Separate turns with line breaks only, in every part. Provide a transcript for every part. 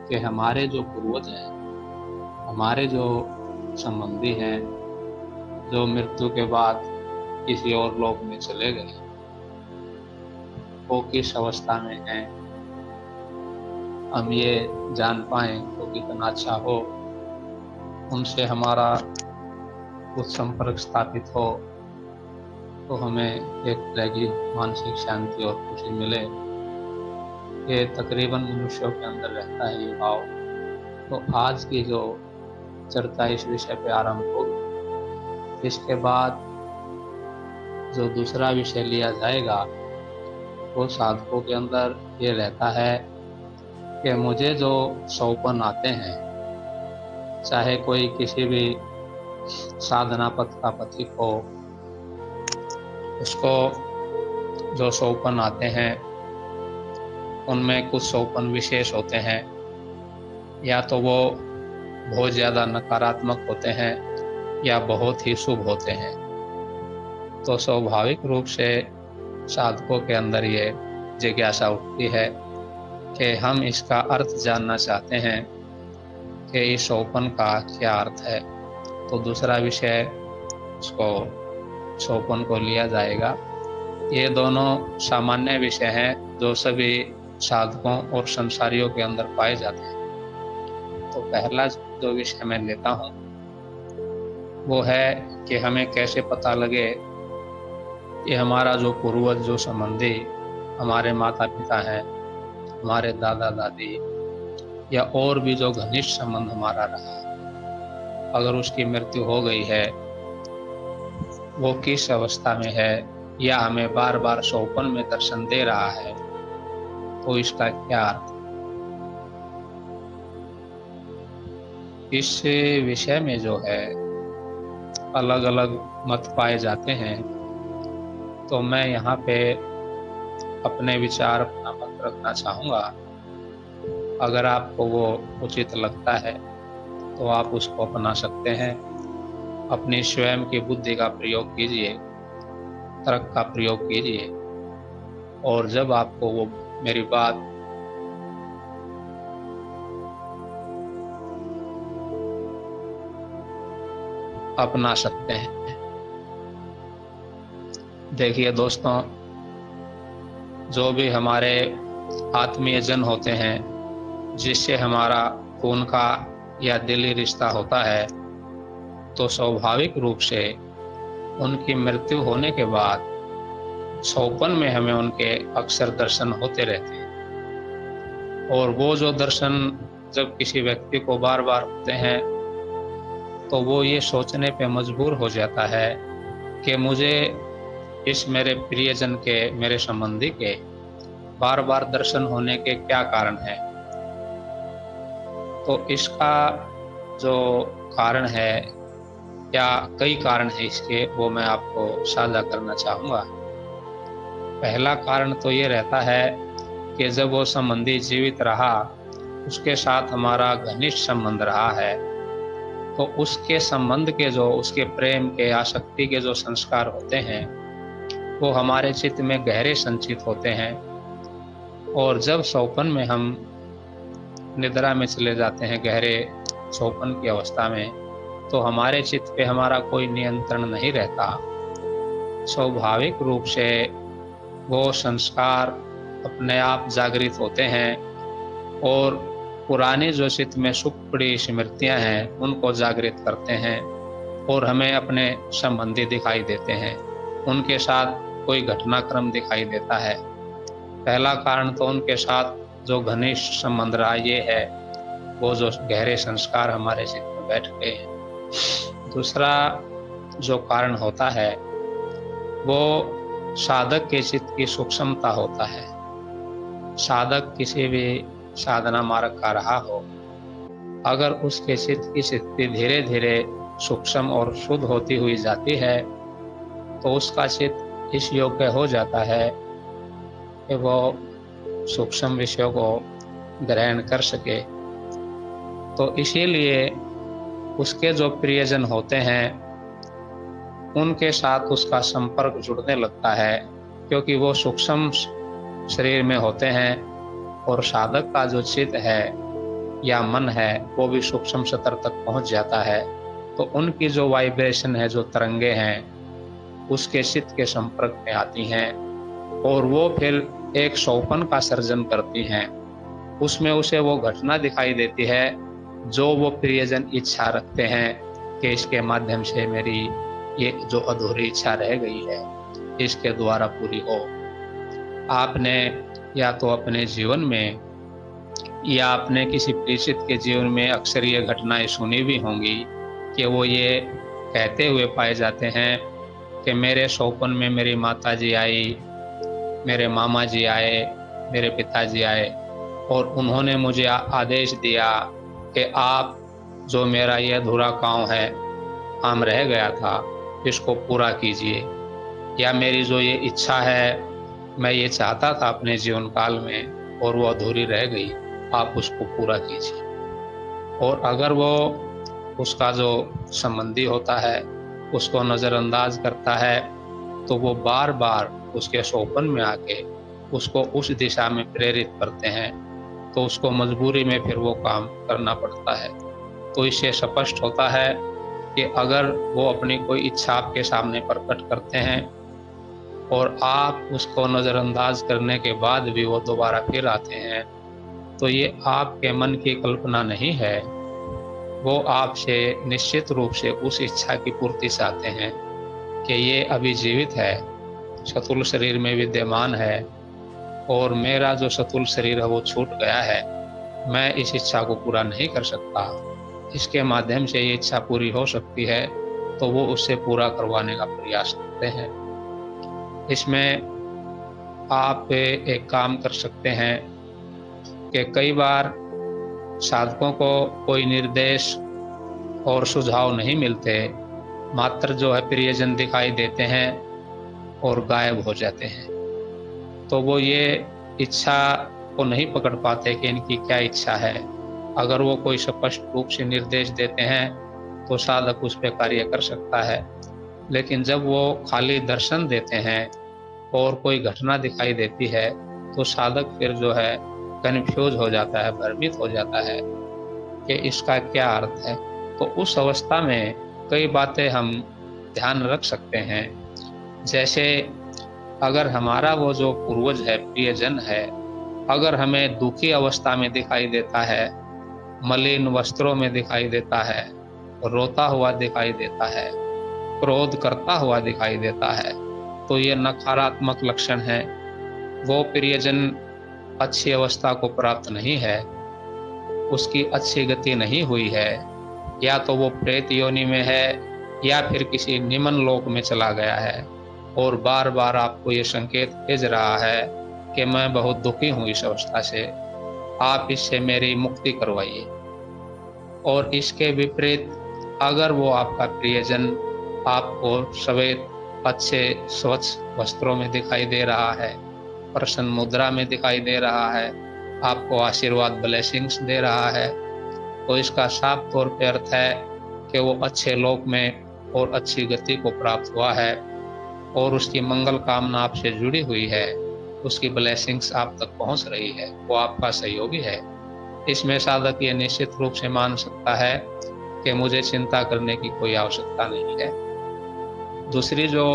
कि हमारे जो पूर्वज हैं, हमारे जो संबंधी हैं, जो मृत्यु के बाद किसी और लोक में चले गए, वो किस अवस्था में हैं, हम ये जान पाएँ तो कितना अच्छा हो। उनसे हमारा कुछ संपर्क स्थापित हो तो हमें एक तरह की मानसिक शांति और खुशी मिले। ये तकरीबन मनुष्यों के अंदर रहता है ये भाव। तो आज की जो चर्चा इस विषय पे आरंभ होगी, इसके बाद जो दूसरा विषय लिया जाएगा वो साधकों के अंदर ये रहता है कि मुझे जो सौपन आते हैं, चाहे कोई किसी भी साधना पथ का पथिक हो, उसको जो सौपन आते हैं उनमें कुछ सौपन विशेष होते हैं, या तो वो बहुत ज़्यादा नकारात्मक होते हैं या बहुत ही शुभ होते हैं। तो स्वाभाविक रूप से साधकों के अंदर ये जिज्ञासा उठती है कि हम इसका अर्थ जानना चाहते हैं कि इस सोपन का क्या अर्थ है। तो दूसरा विषय उसको सोपन को लिया जाएगा। ये दोनों सामान्य विषय हैं जो सभी साधकों और संसारियों के अंदर पाए जाते हैं। तो पहला जो विषय मैं लेता हूँ वो है कि हमें कैसे पता लगे कि हमारा जो पूर्वज, जो संबंधी, हमारे माता पिता हैं, हमारे दादा दादी या और भी जो घनिष्ठ संबंध हमारा रहा, अगर उसकी मृत्यु हो गई है, वो किस अवस्था में है या हमें बार बार स्वप्न में दर्शन दे रहा है, तो इसका क्या अर्थ। इस विषय में जो है अलग अलग मत पाए जाते हैं। तो मैं यहाँ पे अपने विचार, अपना मत रखना चाहूँगा। अगर आपको वो उचित लगता है तो आप उसको अपना सकते हैं। अपनी स्वयं की बुद्धि का प्रयोग कीजिए, तर्क का प्रयोग कीजिए, और जब आपको वो मेरी बात अपना सकते हैं। देखिए दोस्तों, जो भी हमारे आत्मीय जन होते हैं, जिससे हमारा खून का या दिली रिश्ता होता है, तो स्वाभाविक रूप से उनकी मृत्यु होने के बाद स्वप्न में हमें उनके अक्सर दर्शन होते रहते हैं। और वो जो दर्शन जब किसी व्यक्ति को बार बार होते हैं तो वो ये सोचने पे मजबूर हो जाता है कि मुझे इस मेरे प्रियजन के, मेरे संबंधी के बार बार दर्शन होने के क्या कारण है। तो इसका जो कारण है, या कई कारण है इसके, वो मैं आपको साझा करना चाहूँगा। पहला कारण तो ये रहता है कि जब वो संबंधी जीवित रहा, उसके साथ हमारा घनिष्ठ संबंध रहा है, तो उसके संबंध के जो, उसके प्रेम के, आसक्ति के जो संस्कार होते हैं वो हमारे चित्त में गहरे संचित होते हैं। और जब स्वप्न में हम निद्रा में चले जाते हैं, गहरे स्वप्न की अवस्था में, तो हमारे चित्त पे हमारा कोई नियंत्रण नहीं रहता। स्वाभाविक रूप से वो संस्कार अपने आप जागृत होते हैं और पुरानी जो चित्त में सुख पड़ी स्मृतियां हैं उनको जागृत करते हैं और हमें अपने संबंधी दिखाई देते हैं, उनके साथ कोई घटनाक्रम दिखाई देता है। पहला कारण तो उनके साथ जो घनिष्ठ संबंध रहा ये है, वो जो गहरे संस्कार हमारे चित्त में बैठ गए हैं। दूसरा जो कारण होता है वो साधक के चित्त की सूक्ष्मता होता है। साधक किसी भी साधना मार्ग का रहा हो, अगर उसके चित्त की स्थिति धीरे धीरे सूक्ष्म और शुद्ध होती हुई जाती है तो उसका चित्त इस योग्य हो जाता है कि वो सूक्ष्म विषयों को ग्रहण कर सके। तो इसीलिए उसके जो प्रियजन होते हैं उनके साथ उसका संपर्क जुड़ने लगता है, क्योंकि वो सूक्ष्म शरीर में होते हैं और साधक का जो चित्त है या मन है वो भी सूक्ष्म स्तर तक पहुंच जाता है, तो उनकी जो वाइब्रेशन है, जो तरंगे हैं, उसके चित्त के संपर्क में आती हैं और वो फिर एक सौपन का सर्जन करती हैं। उसमें उसे वो घटना दिखाई देती है जो वो प्रियजन इच्छा रखते हैं कि इसके माध्यम से मेरी ये जो अधूरी इच्छा रह गई है इसके द्वारा पूरी हो। आपने या तो अपने जीवन में या अपने किसी परिचित के जीवन में अक्सर ये घटनाएं सुनी भी होंगी कि वो ये कहते हुए पाए जाते हैं कि मेरे सौपन में मेरी माता जी आई, मेरे मामा जी आए, मेरे पिताजी आए और उन्होंने मुझे आदेश दिया कि आप जो मेरा ये अधूरा काम है, काम रह गया था, इसको पूरा कीजिए, या मेरी जो ये इच्छा है, मैं ये चाहता था अपने जीवन काल में और वो अधूरी रह गई, आप उसको पूरा कीजिए। और अगर वो उसका जो संबंधी होता है उसको नज़रअंदाज करता है, तो वो बार बार उसके सोपन में आके उसको उस दिशा में प्रेरित करते हैं, तो उसको मजबूरी में फिर वो काम करना पड़ता है। तो इससे स्पष्ट होता है कि अगर वो अपनी कोई इच्छा आपके सामने प्रकट करते हैं और आप उसको नज़रअंदाज करने के बाद भी वो दोबारा फिर आते हैं, तो ये आपके मन की कल्पना नहीं है, वो आपसे निश्चित रूप से उस इच्छा की पूर्ति चाहते हैं कि ये अभी जीवित है, स्थूल शरीर में विद्यमान है और मेरा जो स्थूल शरीर है वो छूट गया है, मैं इस इच्छा को पूरा नहीं कर सकता, इसके माध्यम से ये इच्छा पूरी हो सकती है, तो वो उससे पूरा करवाने का प्रयास करते हैं। इसमें आप एक काम कर सकते हैं कि कई बार साधकों को कोई निर्देश और सुझाव नहीं मिलते, मात्र जो है प्रियजन दिखाई देते हैं और गायब हो जाते हैं, तो वो ये इच्छा को नहीं पकड़ पाते कि इनकी क्या इच्छा है। अगर वो कोई स्पष्ट रूप से निर्देश देते हैं तो साधक उस पर कार्य कर सकता है, लेकिन जब वो खाली दर्शन देते हैं और कोई घटना दिखाई देती है तो साधक फिर जो है कन्फ्यूज हो जाता है, भ्रमित हो जाता है कि इसका क्या अर्थ है। तो उस अवस्था में कई बातें हम ध्यान रख सकते हैं, जैसे अगर हमारा वो जो पूर्वज है, प्रियजन है, अगर हमें दुखी अवस्था में दिखाई देता है, मलिन वस्त्रों में दिखाई देता है, रोता हुआ दिखाई देता है, क्रोध करता हुआ दिखाई देता है, तो ये नकारात्मक लक्षण है। वो प्रियजन अच्छी अवस्था को प्राप्त नहीं है, उसकी अच्छी गति नहीं हुई है, या तो वो प्रेत योनि में है या फिर किसी निम्न लोक में चला गया है और बार बार आपको ये संकेत भेज रहा है कि मैं बहुत दुखी हूँ इस अवस्था से, आप इससे मेरी मुक्ति करवाइए। और इसके विपरीत अगर वो आपका प्रियजन आपको सफेद अच्छे स्वच्छ वस्त्रों में दिखाई दे रहा है, प्रसन्न मुद्रा में दिखाई दे रहा है, आपको आशीर्वाद ब्लेसिंग्स दे रहा है, तो इसका साफ तौर पे अर्थ है कि वो अच्छे लोक में और अच्छी गति को प्राप्त हुआ है और उसकी मंगल कामना आपसे जुड़ी हुई है, उसकी ब्लेसिंग्स आप तक पहुंच रही है, वो आपका सहयोगी है। इसमें साधक ये निश्चित रूप से मान सकता है कि मुझे चिंता करने की कोई आवश्यकता नहीं है। दूसरी जो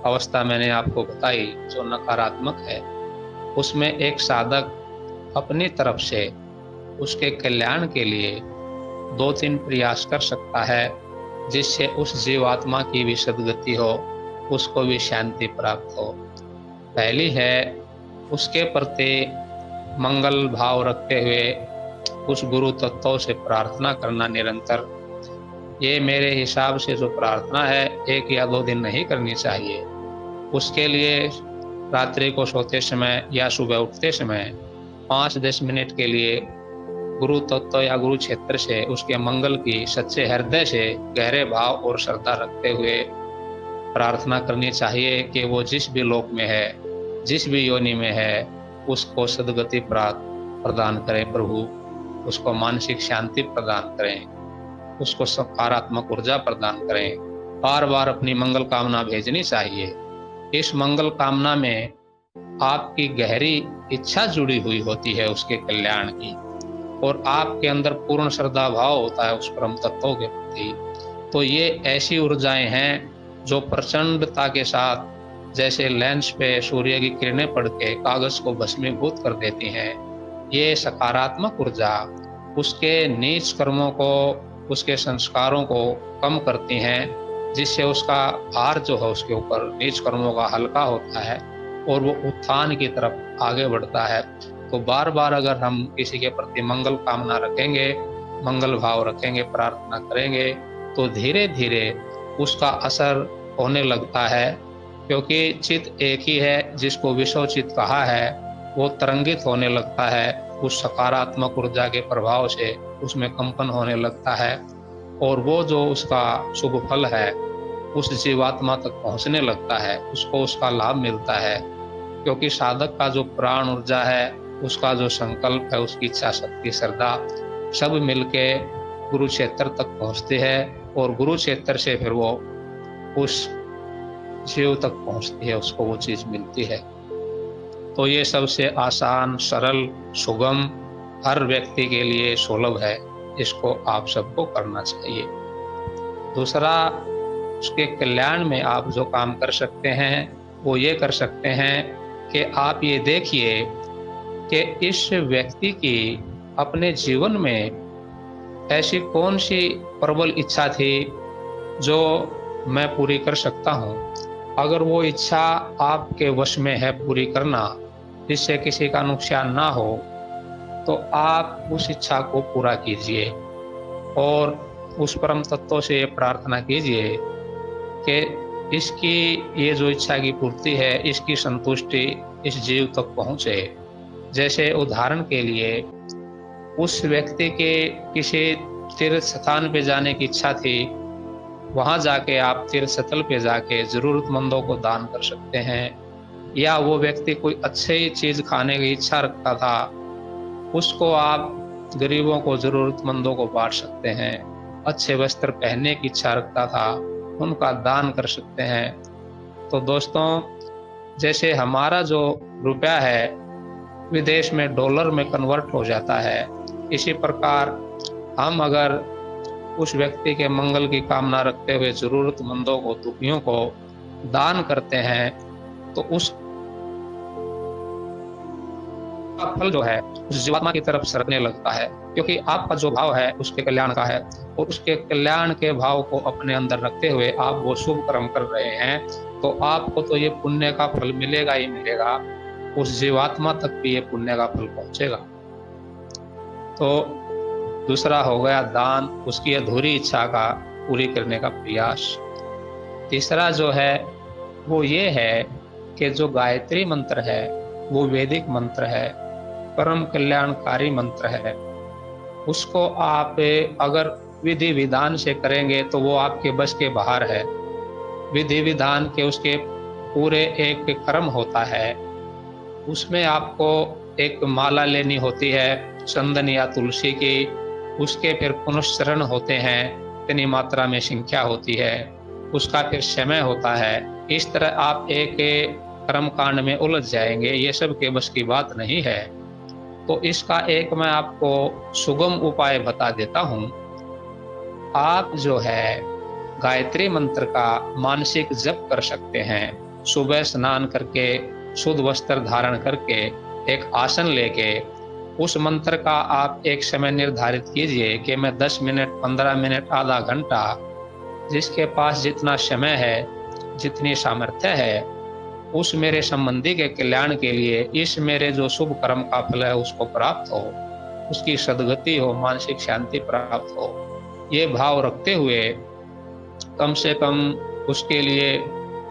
अवस्था मैंने आपको बताई जो नकारात्मक है, उसमें एक साधक अपनी तरफ से उसके कल्याण के लिए 2-3 प्रयास कर सकता है, जिससे उस जीवात्मा की भी सद्गति हो, उसको भी शांति प्राप्त हो। पहली है उसके प्रति मंगल भाव रखते हुए उस गुरु तत्वों से प्रार्थना करना निरंतर। ये मेरे हिसाब से जो प्रार्थना है 1 या 2 दिन नहीं करनी चाहिए, उसके लिए रात्रि को सोते समय या सुबह उठते समय 5-10 मिनट के लिए गुरु तत्व या गुरु क्षेत्र से उसके मंगल की सच्चे हृदय से गहरे भाव और श्रद्धा रखते हुए प्रार्थना करनी चाहिए कि वो जिस भी लोक में है, जिस भी योनि में है, उसको सद्गति प्राप्त प्रदान करें प्रभु, उसको मानसिक शांति प्रदान करें, उसको सकारात्मक ऊर्जा प्रदान करें। बार बार अपनी मंगल कामना भेजनी चाहिए। इस मंगल कामना में आपकी गहरी इच्छा जुड़ी हुई होती है उसके कल्याण की, और आपके अंदर पूर्ण श्रद्धा भाव होता है उस परम तत्वों के प्रति, तो ये ऐसी ऊर्जाएं हैं जो प्रचंडता के साथ, जैसे लेंस पे सूर्य की किरणें पड़ के कागज को भस्मीभूत कर देती हैं। ये सकारात्मक ऊर्जा उसके नीच कर्मों को, उसके संस्कारों को कम करती हैं, जिससे उसका भार जो है उसके ऊपर नीच कर्मों का हल्का होता है और वो उत्थान की तरफ आगे बढ़ता है। तो बार-बार अगर हम किसी के प्रति मंगल कामना रखेंगे, मंगल भाव रखेंगे, प्रार्थना करेंगे, तो धीरे-धीरे उसका असर होने लगता है, क्योंकि चित्त एक ही है, जिसको विषव चित्त कहा है, वो तरंगित होने लगता है उस सकारात्मक ऊर्जा के प्रभाव से, उसमें कंपन होने लगता है और वो जो उसका शुभ फल है, उस जीवात्मा तक पहुँचने लगता है, उसको उसका लाभ मिलता है। क्योंकि साधक का जो प्राण ऊर्जा है, उसका जो संकल्प है, उसकी इच्छा शक्ति, श्रद्धा, सब मिलके गुरुक्षेत्र तक पहुँचते हैं और गुरुक्षेत्र से फिर वो उस शिव तक पहुँचती है, उसको वो चीज़ मिलती है। तो ये सबसे आसान, सरल, सुगम, हर व्यक्ति के लिए सुलभ है, इसको आप सबको करना चाहिए। दूसरा, उसके कल्याण में आप जो काम कर सकते हैं, वो ये कर सकते हैं कि आप ये देखिए कि इस व्यक्ति की अपने जीवन में ऐसी कौन-सी प्रबल इच्छा थी, जो मैं पूरी कर सकता हूँ। अगर वो इच्छा आपके वश में है पूरी करना, जिससे किसी का नुकसान ना हो, तो आप उस इच्छा को पूरा कीजिए और उस परम तत्व से ये प्रार्थना कीजिए कि इसकी ये जो इच्छा की पूर्ति है, इसकी संतुष्टि इस जीव तक पहुँचे। जैसे उदाहरण के लिए, उस व्यक्ति के किसी तीर्थ स्थान पे जाने की इच्छा थी, वहाँ जाके आप तीर्थ स्थल पे जाके ज़रूरतमंदों को दान कर सकते हैं। या वो व्यक्ति कोई अच्छी चीज़ खाने की इच्छा रखता था, उसको आप गरीबों को, ज़रूरतमंदों को बाँट सकते हैं। अच्छे वस्त्र पहनने की इच्छा रखता था, उनका दान कर सकते हैं। तो दोस्तों, जैसे हमारा जो रुपया है, विदेश में डॉलर में कन्वर्ट हो जाता है, इसी प्रकार हम अगर उस व्यक्ति के मंगल की कामना रखते हुए ज़रूरतमंदों को, दुखियों को दान करते हैं, तो उस का फल जो है उस जीवात्मा की तरफ सरकने लगता है, क्योंकि आपका जो भाव है उसके कल्याण का है और उसके कल्याण के भाव को अपने अंदर रखते हुए आप वो शुभ कर्म कर रहे हैं, तो आपको तो ये पुण्य का फल मिलेगा ही मिलेगा, उस जीवात्मा तक भी ये पुण्य का फल पहुँचेगा। तो दूसरा हो गया दान, उसकी अधूरी इच्छा का पूरी करने का प्रयास। तीसरा जो है वो ये है कि जो गायत्री मंत्र है, वो वैदिक मंत्र है, परम कल्याणकारी मंत्र है। उसको आप अगर विधि विधान से करेंगे तो वो आपके बस के बाहर है। विधि विधान के उसके पूरे एक क्रम होता है। उसमें आपको एक माला लेनी होती है चंदन या तुलसी की, उसके फिर पुनश्चरण होते हैं, इतनी मात्रा में संख्या होती है, उसका फिर समय होता है। इस तरह आप एक कर्म कांड में उलझ जाएंगे, ये सब के बस की बात नहीं है। तो इसका एक मैं आपको सुगम उपाय बता देता हूँ। आप जो है गायत्री मंत्र का मानसिक जप कर सकते हैं। सुबह स्नान करके, शुद्ध वस्त्र धारण करके, एक आसन लेके उस मंत्र का आप एक समय निर्धारित कीजिए कि मैं 10 मिनट, 15 मिनट, आधा घंटा, जिसके पास जितना समय है, जितनी सामर्थ्य है, उस मेरे संबंधी के कल्याण के लिए, इस मेरे जो शुभ कर्म का फल है उसको प्राप्त हो, उसकी सद्गति हो, मानसिक शांति प्राप्त हो, ये भाव रखते हुए कम से कम उसके लिए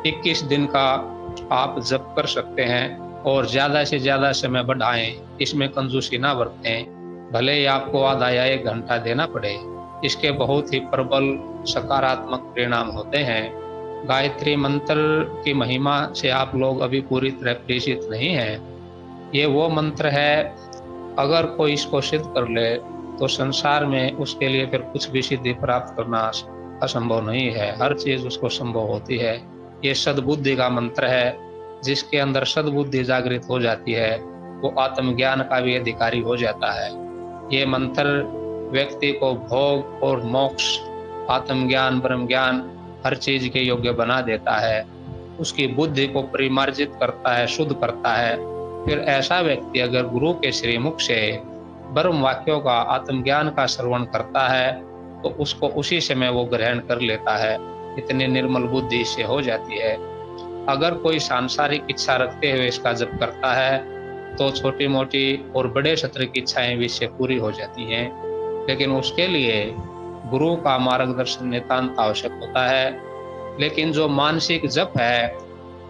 21 दिन का आप जप कर सकते हैं और ज़्यादा से ज़्यादा समय बढ़ाएँ, इसमें कंजूसी ना बरतें। भले ही आपको आधा या 1 घंटा देना पड़े, इसके बहुत ही प्रबल सकारात्मक परिणाम होते हैं। गायत्री मंत्र की महिमा से आप लोग अभी पूरी तरह परिचित नहीं हैं। ये वो मंत्र है, अगर कोई इसको सिद्ध कर ले, तो संसार में उसके लिए फिर कुछ भी सिद्धि प्राप्त करना असंभव नहीं है, हर चीज़ उसको संभव होती है। ये सद्बुद्धि का मंत्र है, जिसके अंदर सद्बुद्धि जागृत हो जाती है, वो आत्मज्ञान का भी अधिकारी हो जाता है। ये मंत्र व्यक्ति को भोग और मोक्ष, आत्मज्ञान, ब्रह्म ज्ञान हर चीज के योग्य बना देता है। उसकी बुद्धि को परिमार्जित करता है, शुद्ध करता है। फिर ऐसा व्यक्ति अगर गुरु के श्रीमुख से ब्रह्म वाक्यों का, आत्मज्ञान का श्रवण करता है तो उसको उसी समय वो ग्रहण कर लेता है। इतनी निर्मल बुद्धि से हो जाती है। अगर कोई सांसारिक इच्छा रखते हुए इसका जप करता है तो छोटी मोटी और बड़े स्तर की इच्छाएं भी इससे पूरी हो जाती हैं। लेकिन उसके लिए गुरु का मार्गदर्शन नितांत आवश्यक होता है। लेकिन जो मानसिक जप है,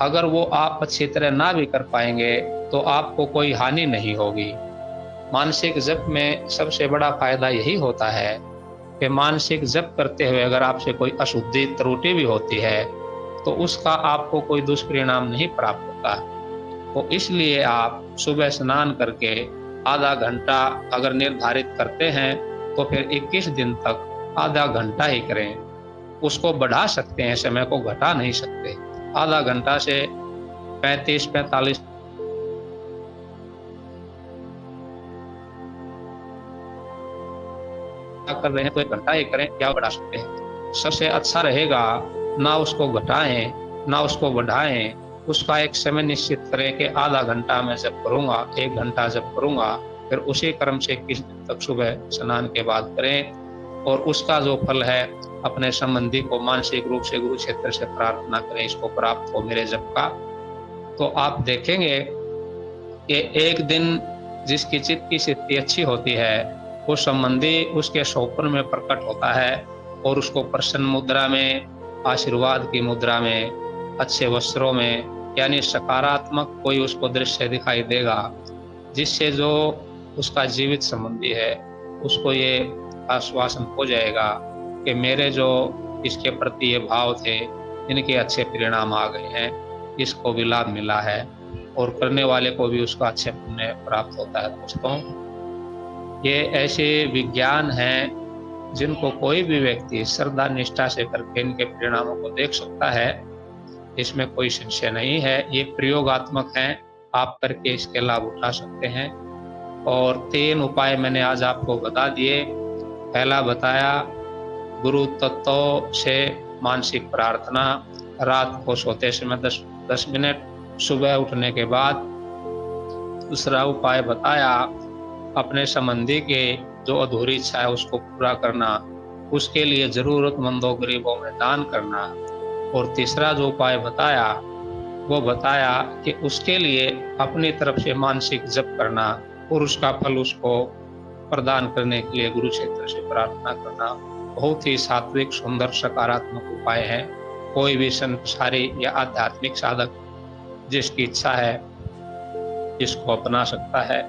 अगर वो आप अच्छी तरह ना भी कर पाएंगे तो आपको कोई हानि नहीं होगी। मानसिक जप में सबसे बड़ा फायदा यही होता है कि मानसिक जप करते हुए अगर आपसे कोई अशुद्धि, त्रुटि भी होती है तो उसका आपको कोई दुष्परिणाम नहीं प्राप्त होता। तो इसलिए आप सुबह स्नान करके आधा घंटा अगर निर्धारित करते हैं तो फिर 21 दिन तक आधा घंटा ही करें। उसको बढ़ा सकते हैं, समय को घटा नहीं सकते। आधा घंटा से 35-45 कर रहे हैं तो 1 घंटा ही करें, क्या बढ़ा सकते हैं। सबसे अच्छा रहेगा ना उसको घटाएं ना उसको बढ़ाएं। उसका एक समय निश्चित करें कि आधा घंटा मैं जप करूंगा, 1 घंटा जप करूंगा। फिर उसी क्रम से 21 दिन तक सुबह स्नान के बाद करें और उसका जो फल है अपने संबंधी को मानसिक रूप से गुरु क्षेत्र से प्रार्थना करें, इसको प्राप्त हो मेरे जप का। तो आप देखेंगे कि एक दिन जिसकी चित्त की स्थिति अच्छी होती है वो संबंधी उसके स्वप्न में प्रकट होता है और उसको प्रसन्न मुद्रा में, आशीर्वाद की मुद्रा में, अच्छे वस्त्रों में, यानी सकारात्मक कोई उसको दृश्य दिखाई देगा, जिससे जो उसका जीवित संबंधी है उसको ये आश्वासन हो जाएगा कि मेरे जो इसके प्रति ये भाव थे इनके अच्छे परिणाम आ गए हैं, इसको भी लाभ मिला है और करने वाले को भी उसका अच्छे पुण्य प्राप्त होता है। दोस्तों, ये ऐसे विज्ञान हैं जिनको कोई भी व्यक्ति श्रद्धा निष्ठा से करके इनके परिणामों को देख सकता है, इसमें कोई संशय नहीं है। ये प्रयोगात्मक हैं, आप करके इसके लाभ उठा सकते हैं। और 3 उपाय मैंने आज आपको बता दिए। पहला बताया गुरु तत्व से मानसिक प्रार्थना, रात को सोते समय 10 मिनट, सुबह उठने के बाद। दूसरा उपाय बताया अपने संबंधी के जो अधूरी इच्छा है उसको पूरा करना, उसके लिए जरूरतमंदों, गरीबों में दान करना। और तीसरा जो उपाय बताया वो बताया कि उसके लिए अपनी तरफ से मानसिक जप करना और उसका फल उसको प्रदान करने के लिए गुरु क्षेत्र से प्रार्थना करना। बहुत ही सात्विक, सुंदर, सकारात्मक उपाय है। कोई भी संसारी या आध्यात्मिक साधक जिसकी इच्छा है इसको अपना सकता है।